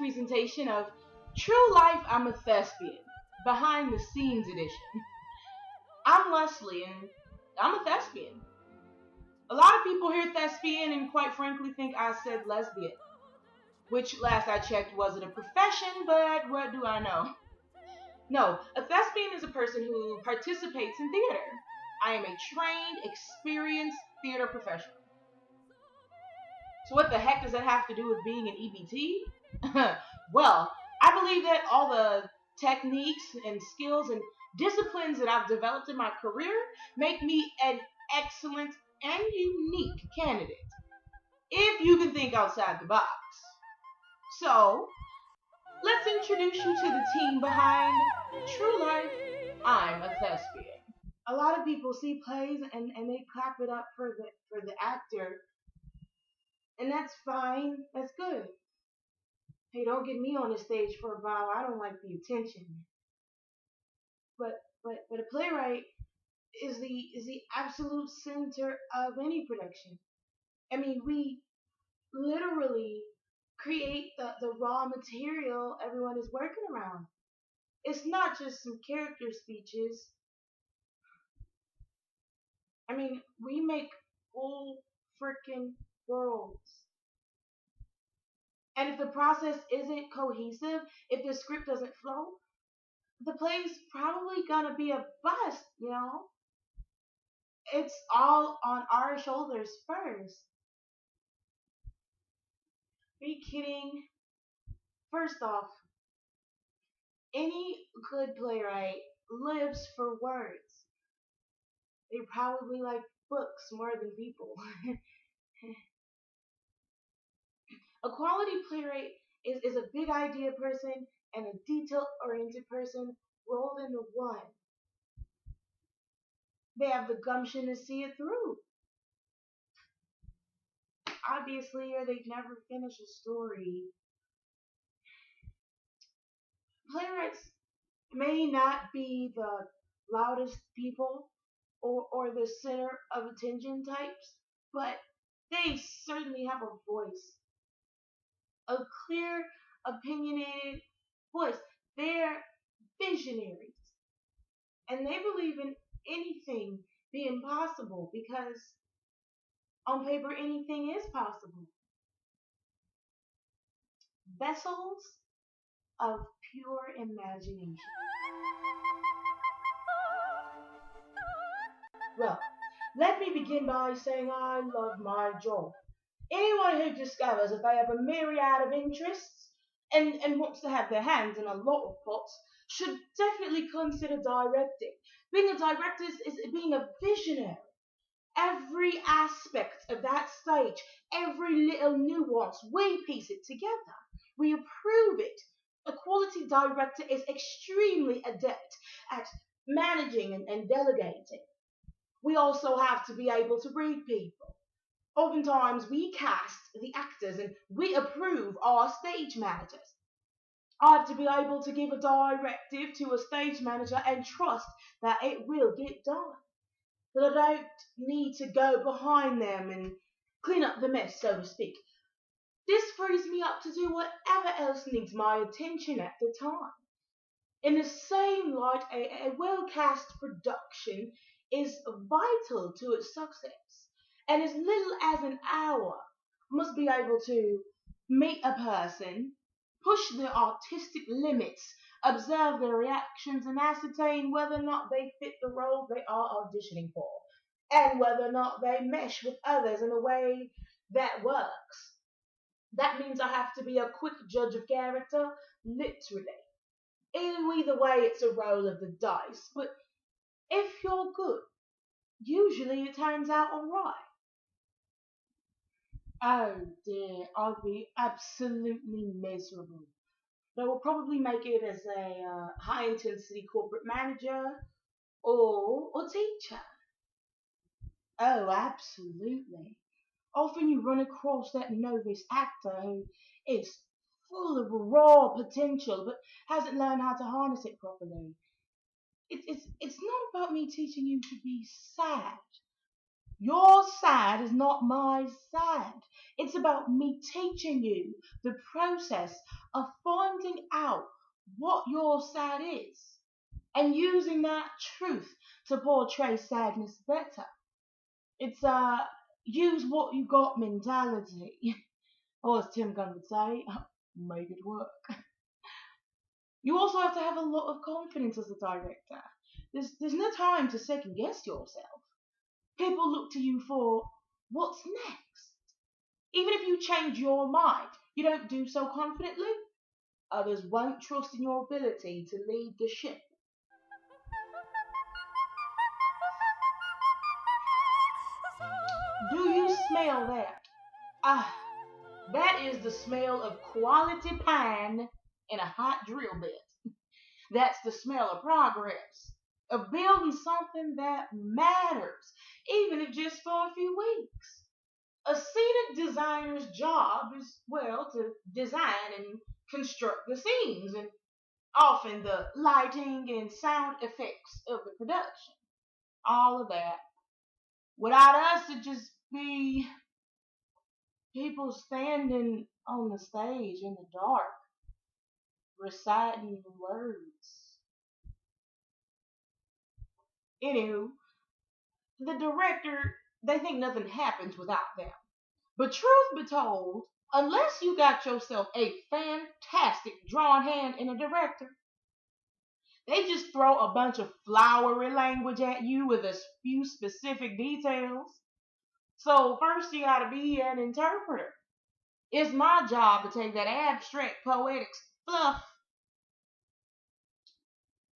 presentation of True Life I'm a Thespian, Behind the Scenes Edition. I'm Leslie and I'm a thespian. A lot of people hear thespian and quite frankly think I said lesbian, which last I checked wasn't a profession, but what do I know? No, a thespian is a person who participates in theater. I am a trained, experienced theater professional. So what the heck does that have to do with being an EBT? Well, I believe that all the techniques and skills and disciplines that I've developed in my career make me an excellent and unique candidate, if you can think outside the box. So, let's introduce you to the team behind True Life I'm a Thespian. A lot of people see plays and they clap it up for the actor, and that's fine. That's good. Hey, don't get me on the stage for a bow. I don't like the attention. But a playwright is the absolute center of any production. I mean, we literally create the raw material everyone is working around. It's not just some character speeches. I mean, we make whole freaking worlds. And if the process isn't cohesive, if the script doesn't flow, the play's probably gonna be a bust, you know? It's all on our shoulders first. Are you kidding? First off, any good playwright lives for words. They probably like books more than people. A quality playwright is a big idea person and a detail-oriented person rolled into one. They have the gumption to see it through. Obviously, or they'd never finish a story. Playwrights may not be the loudest people or the center of attention types, but they certainly have a voice. A clear, opinionated voice. They're visionaries. And they believe in anything being possible because on paper anything is possible. Vessels of pure imagination. Well, let me begin by saying I love my job. Anyone who discovers that they have a myriad of interests and wants to have their hands in a lot of pots should definitely consider directing. Being a director is being a visionary. Every aspect of that stage, every little nuance, we piece it together. We approve it. A quality director is extremely adept at managing and delegating. We also have to be able to read people. Oftentimes, we cast the actors and we approve our stage managers. I have to be able to give a directive to a stage manager and trust that it will get done. That I don't need to go behind them and clean up the mess, so to speak. This frees me up to do whatever else needs my attention at the time. In the same light, a well-cast production is vital to its success. And as little as an hour must be able to meet a person, push the artistic limits, observe their reactions, and ascertain whether or not they fit the role they are auditioning for, and whether or not they mesh with others in a way that works. That means I have to be a quick judge of character, literally. Either way, it's a roll of the dice, but if you're good, usually it turns out alright. Oh dear, I'll be absolutely miserable. They will probably make it as a high intensity corporate manager or teacher. Oh, absolutely. Often you run across that novice actor who is full of raw potential but hasn't learned how to harness it properly. It's not about me teaching you to be sad. Your side is not my side. It's about me teaching you the process of finding out what your side is and using that truth to portray sadness better. It's use what you got mentality. Or as Tim Gunn would say, make it work. You also have to have a lot of confidence as a director. There's no time to second guess yourself. People look to you for what's next. Even if you change your mind, you don't do so confidently, others won't trust in your ability to lead the ship. Do you smell that? Ah, that is the smell of quality pine in a hot drill bit. That's the smell of progress, of building something that matters, even if just for a few weeks. A scenic designer's job is, well, to design and construct the scenes and often the lighting and sound effects of the production. All of that. Without us, it'd just be people standing on the stage in the dark, reciting words. Anywho, the director, they think nothing happens without them. But truth be told, unless you got yourself a fantastic drawn hand in a director, they just throw a bunch of flowery language at you with a few specific details. So first you gotta be an interpreter. It's my job to take that abstract poetic fluff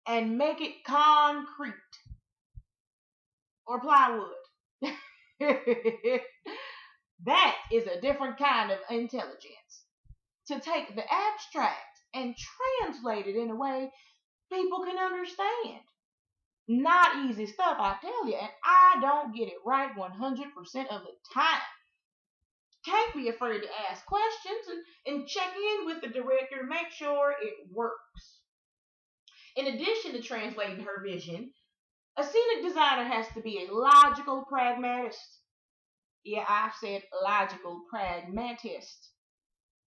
and make it concrete or plywood. That is a different kind of intelligence. To take the abstract and translate it in a way people can understand. Not easy stuff, I tell you, and I don't get it right 100% of the time. Can't be afraid to ask questions and check in with the director, make sure it works. In addition to translating her vision, a scenic designer has to be a logical pragmatist. Yeah, I said logical pragmatist.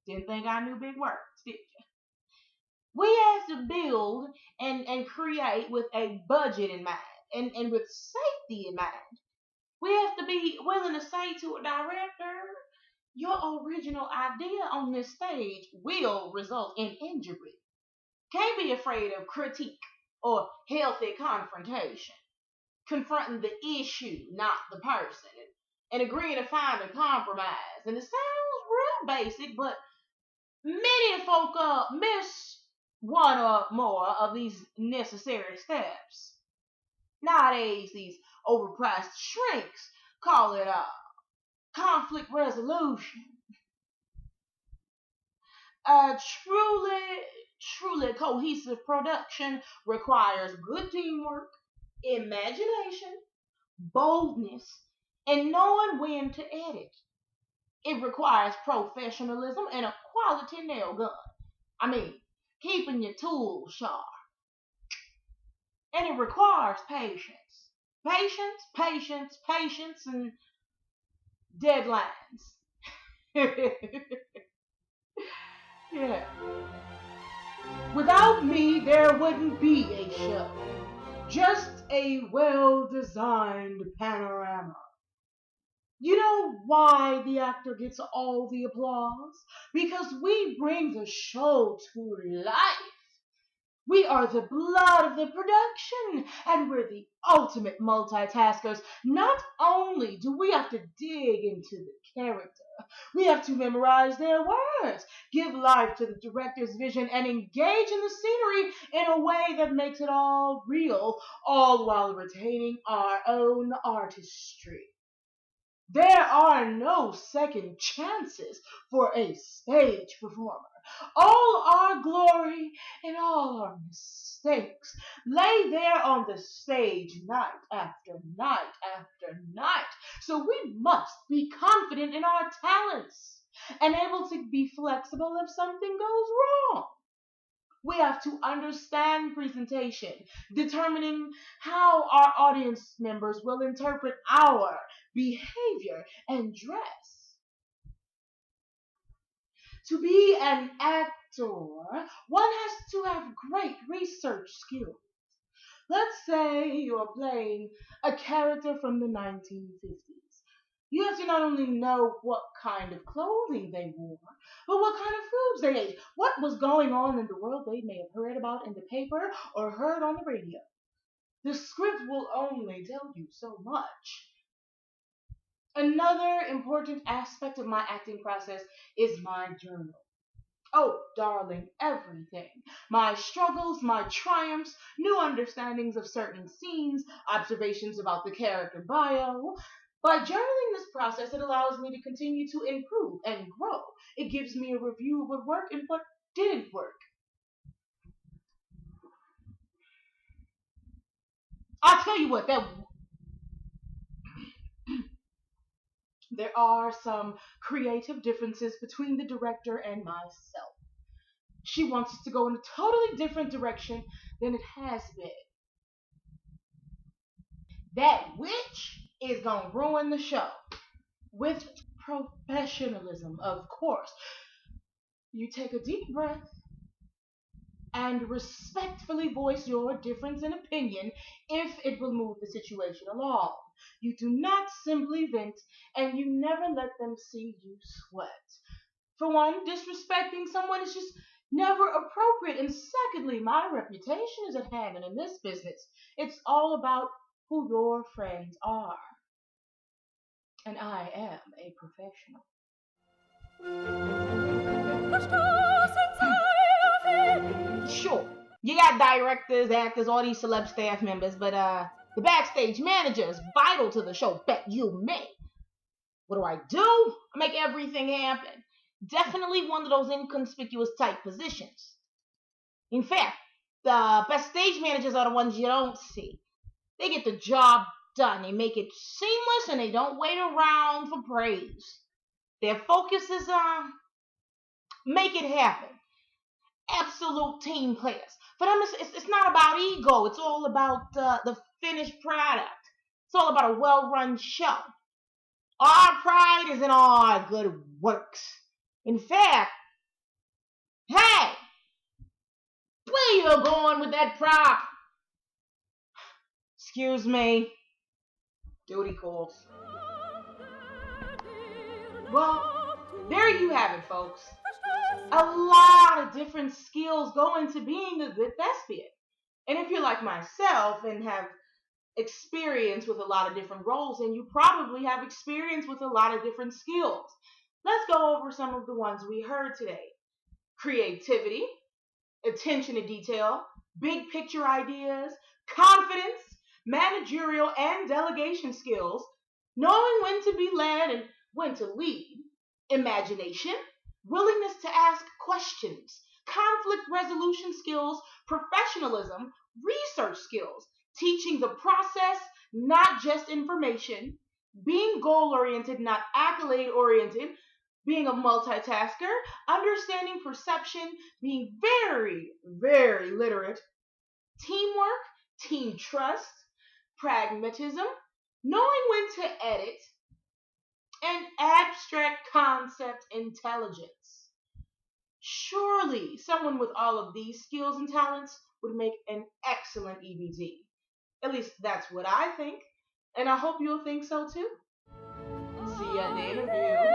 Didn't think I knew big words, did you? We have to build and create with a budget in mind and with safety in mind. We have to be willing to say to a director, your original idea on this stage will result in injury. Can't be afraid of critique or healthy confrontation. Confronting the issue, not the person, and agreeing to find a compromise. And it sounds real basic, but many folk miss one or more of these necessary steps. Nowadays, these overpriced shrinks call it conflict resolution. A truly cohesive production requires good teamwork, imagination, boldness, and knowing when to edit. It requires professionalism and a quality nail gun. I mean, keeping your tools sharp. And it requires patience. Patience, and deadlines. Yeah. Without me, there wouldn't be a show. Just a well designed panorama. You know why the actor gets all the applause? Because we bring the show to life. We are the blood of the production, and we're the ultimate multitaskers. Not only do we have to dig into the character, we have to memorize their words, give life to the director's vision, and engage in the scenery in a way that makes it all real, all while retaining our own artistry. There are no second chances for a stage performer. All our glory and all our mistakes lay there on the stage night after night after night. So we must be confident in our talents and able to be flexible if something goes wrong. We have to understand presentation, determining how our audience members will interpret our behavior and dress. To be an actor, one has to have great research skills. Let's say you're playing a character from the 1950s. You have to not only know what kind of clothing they wore, but what kind of foods they ate, what was going on in the world they may have heard about in the paper or heard on the radio. The script will only tell you so much. Another important aspect of my acting process is my journal. Oh, darling, everything. My struggles, my triumphs, new understandings of certain scenes, observations about the character bio. By journaling this process, it allows me to continue to improve and grow. It gives me a review of what worked and what didn't work. I'll tell you what, there are some creative differences between the director and myself. She wants us to go in a totally different direction than it has been. That witch is going to ruin the show. With professionalism, of course. You take a deep breath and respectfully voice your difference in opinion if it will move the situation along. You do not simply vent, and you never let them see you sweat. For one, disrespecting someone is just never appropriate. And secondly, my reputation is at hand, and in this business, it's all about who your friends are. And I am a professional. Sure, you got directors, actors, all these celeb staff members, but the backstage manager is vital to the show, bet you me. What do? I make everything happen. Definitely one of those inconspicuous type positions. In fact, the best stage managers are the ones you don't see. They get the job done. They make it seamless and they don't wait around for praise. Their focus is on make it happen. Absolute team players. For them, it's not about ego. It's all about the finished product. It's all about a well-run show. Our pride is in our good works. In fact, hey, where you going with that prop? Excuse me. Duty calls. Well, there you have it, folks. A lot of different skills go into being a good thespian. And if you're like myself and have experience with a lot of different roles, then you probably have experience with a lot of different skills. Let's go over some of the ones we heard today. Creativity, attention to detail, big picture ideas, confidence, managerial and delegation skills, knowing when to be led and when to lead, imagination, willingness to ask questions, conflict resolution skills, professionalism, research skills, teaching the process, not just information, being goal oriented, not accolade oriented, being a multitasker, understanding perception, being very, very literate, teamwork, team trust, pragmatism, knowing when to edit, and abstract concept intelligence. Surely someone with all of these skills and talents would make an excellent EBT. At least that's what I think, and I hope you'll think so too. See you at the interview.